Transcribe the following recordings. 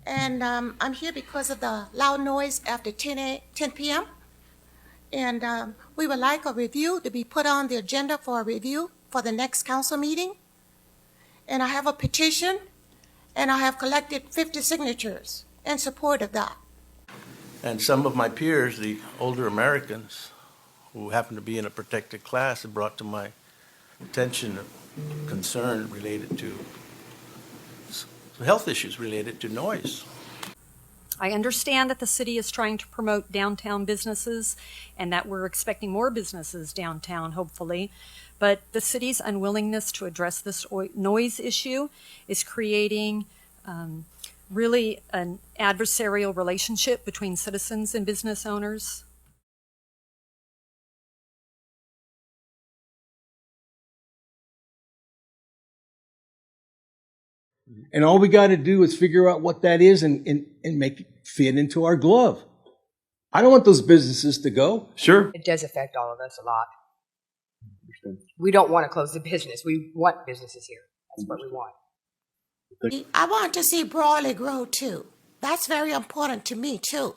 And I'm here because of the loud noise after 10 p.m. And we would like a review to be put on the agenda for a review for the next council meeting. And I have a petition, and I have collected 50 signatures in support of that. And some of my peers, the older Americans, who happen to be in a protected class, have brought to my attention a concern related to some health issues related to noise. I understand that the city is trying to promote downtown businesses and that we're expecting more businesses downtown, hopefully. But the city's unwillingness to address this noise issue is creating really an adversarial relationship between citizens and business owners. And all we got to do is figure out what that is and make it fit into our glove. I don't want those businesses to go. Sure. It does affect all of us a lot. We don't want to close the business. We want businesses here. That's what we want. I want to see Broadway grow too. That's very important to me too.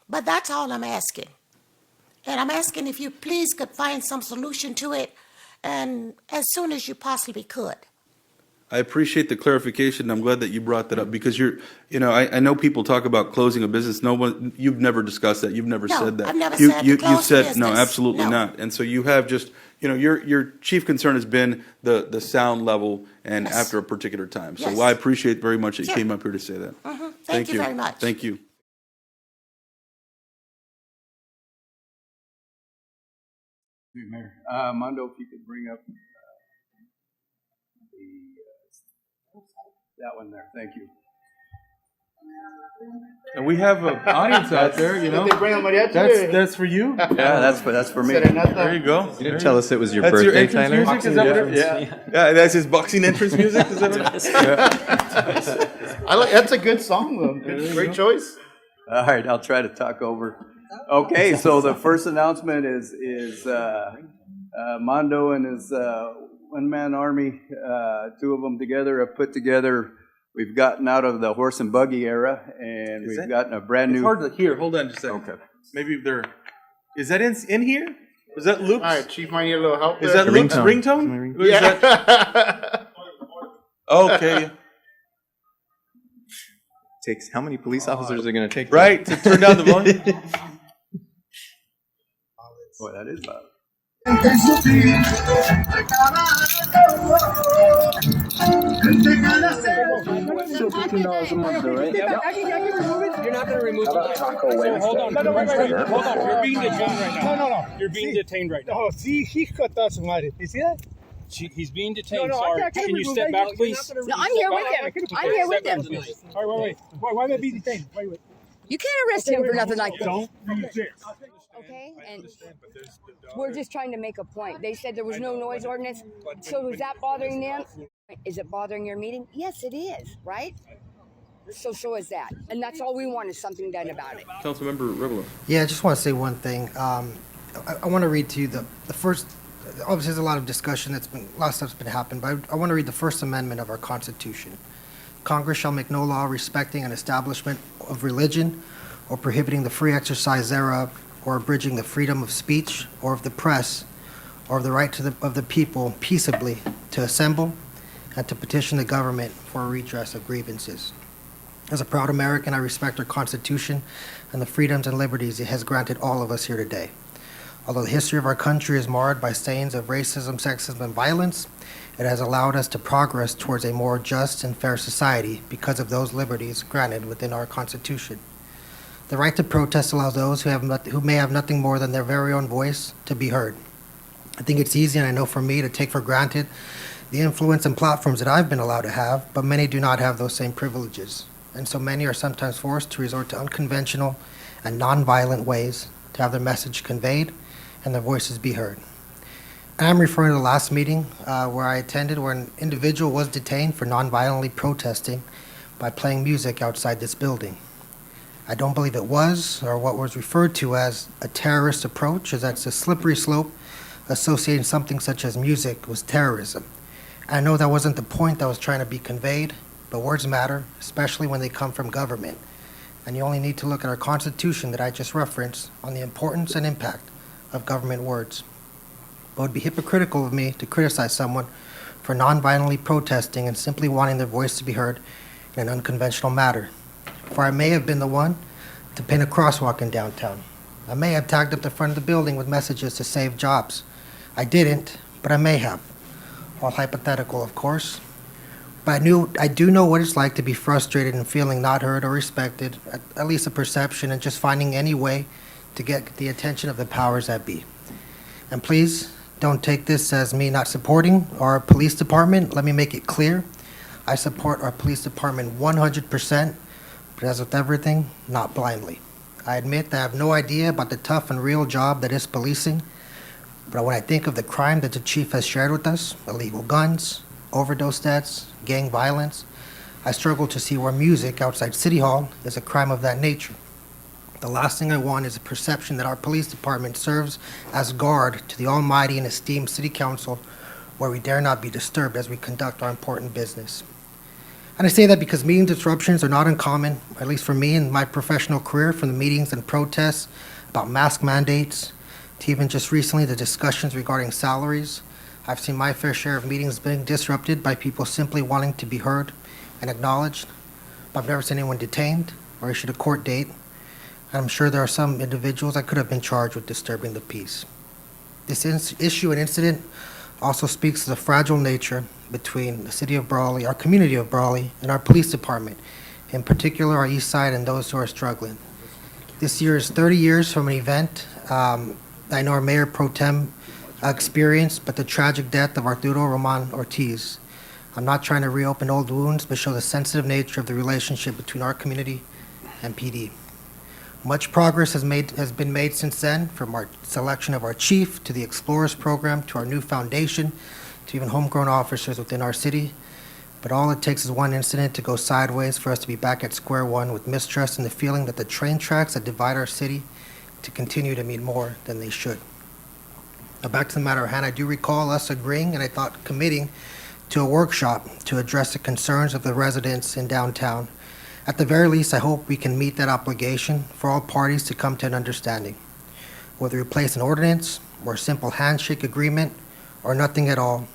But that's all I'm asking. And I'm asking if you please could find some solution to it, and as soon as you possibly could. I appreciate the clarification. I'm glad that you brought that up because I know people talk about closing a business. You've never discussed that. You've never No, said that. I've never you, said you, to close you said no, business. absolutely No. not. And so you have just, your chief concern has been the sound level and Yes. after a particular time. So Yes. I appreciate very much that you Sure. came up here to say that. Thank you very much. Thank you. Mayor, Mondo, if you could bring up that one there. Thank you. And we have an audience out there, that's for you. Yeah, that's for me. There you go. You didn't tell us it was your That's your birthday, entrance Tyler. music? Is that what it is? Yeah, that's his boxing entrance music? Is that what it is? That's a good song, though. Great choice. All right, I'll try to talk over. Okay, so the first announcement is Mondo and his one-man army, two of them together, have put together. We've gotten out of the horse and buggy era, and we've gotten a brand new. It's hard to hear. Hold on just a second. Okay. Maybe is that in here? Is that Luke's? All right, Chief, might need a little help Is there. that Luke's ringtone? Is that- Okay. Takes how many police officers are going to take? Right, to turn down the volume. Boy, that is loud. $15 a month, right? You're not going to remove it. Hold on. Hold on. You're being detained right now. No. You're being detained right now. Oh, see, he cut that somebody. You see that? He's being detained. No, Sorry. I can't Can you remove step that. back, You're please? not gonna No, I'm here with him. I'm here with him. All right, wait. Why am I being detained? Wait. You can't arrest him for nothing like that. Don't use this. Okay, and we're just trying to make a point. They said there was no noise ordinance. So is that bothering them? Is it bothering your meeting? Yes, it is, right? So is that. And that's all we want is something done about it. Councilmember Rivolo. Yeah, I just want to say one thing. I want to read to you the first. Obviously, there's a lot of discussion. A lot of stuff's been happening, but I want to read the First Amendment of our Constitution. Congress shall make no law respecting an establishment of religion, or prohibiting the free exercise thereof, or abridging the freedom of speech or of the press, or of the right of the people peaceably to assemble and to petition the government for a redress of grievances. As a proud American, I respect our Constitution and the freedoms and liberties it has granted all of us here today. Although the history of our country is marred by stains of racism, sexism, and violence, it has allowed us to progress towards a more just and fair society because of those liberties granted within our Constitution. The right to protest allows those who may have nothing more than their very own voice to be heard. I think it's easy, and I know for me, to take for granted the influence and platforms that I've been allowed to have, but many do not have those same privileges. And so many are sometimes forced to resort to unconventional and nonviolent ways to have their message conveyed and their voices be heard. I'm referring to the last meeting where I attended, where an individual was detained for nonviolently protesting by playing music outside this building. I don't believe it was, or what was referred to as a terrorist approach, as that's a slippery slope associating something such as music with terrorism. And I know that wasn't the point that was trying to be conveyed, but words matter, especially when they come from government. And you only need to look at our Constitution that I just referenced on the importance and impact of government words. But it would be hypocritical of me to criticize someone for non-violently protesting and simply wanting their voice to be heard in an unconventional matter. For I may have been the one to pin a crosswalk in downtown. I may have tagged up the front of the building with messages to save jobs. I didn't, but I may have. All hypothetical, of course. But I do know what it's like to be frustrated and feeling not heard or respected, at least a perception, and just finding any way to get the attention of the powers that be. And please, don't take this as me not supporting our police department. Let me make it clear. I support our police department 100%, but as with everything, not blindly. I admit that I have no idea about the tough and real job that is policing, but when I think of the crime that the chief has shared with us, illegal guns, overdose deaths, gang violence, I struggle to see where music outside City Hall is a crime of that nature. The last thing I want is a perception that our police department serves as guard to the almighty and esteemed City Council, where we dare not be disturbed as we conduct our important business. And I say that because meeting disruptions are not uncommon, at least for me in my professional career, from the meetings and protests about mask mandates to even just recently the discussions regarding salaries. I've seen my fair share of meetings being disrupted by people simply wanting to be heard and acknowledged. But I've never seen anyone detained or issued a court date. And I'm sure there are some individuals that could have been charged with disturbing the peace. This issue and incident also speaks to the fragile nature between the city of Brawley, our community of Brawley, and our police department, in particular our east side and those who are struggling. This year is 30 years from an event I know our Mayor Pro Tem experienced, but the tragic death of Arturo Roman Ortiz. I'm not trying to reopen old wounds, but show the sensitive nature of the relationship between our community and PD. Much progress has been made since then, from our selection of our chief to the Explorers program to our new foundation to even homegrown officers within our city. But all it takes is one incident to go sideways for us to be back at square one with mistrust and the feeling that the train tracks that divide our city to continue to mean more than they should. Now back to the matter at hand, I do recall us agreeing and I thought committing to a workshop to address the concerns of the residents in downtown. At the very least, I hope we can meet that obligation for all parties to come to an understanding. Whether we place an ordinance or a simple handshake agreement or nothing at all,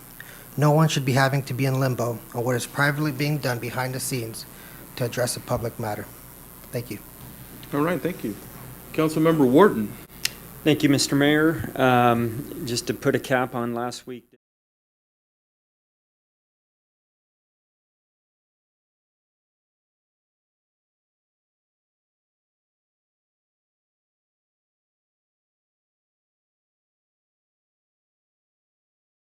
no one should be having to be in limbo on what is privately being done behind the scenes to address a public matter. Thank you. All right, thank you. Councilmember Wharton. Thank you, Mr. Mayor. Just to put a cap on last week.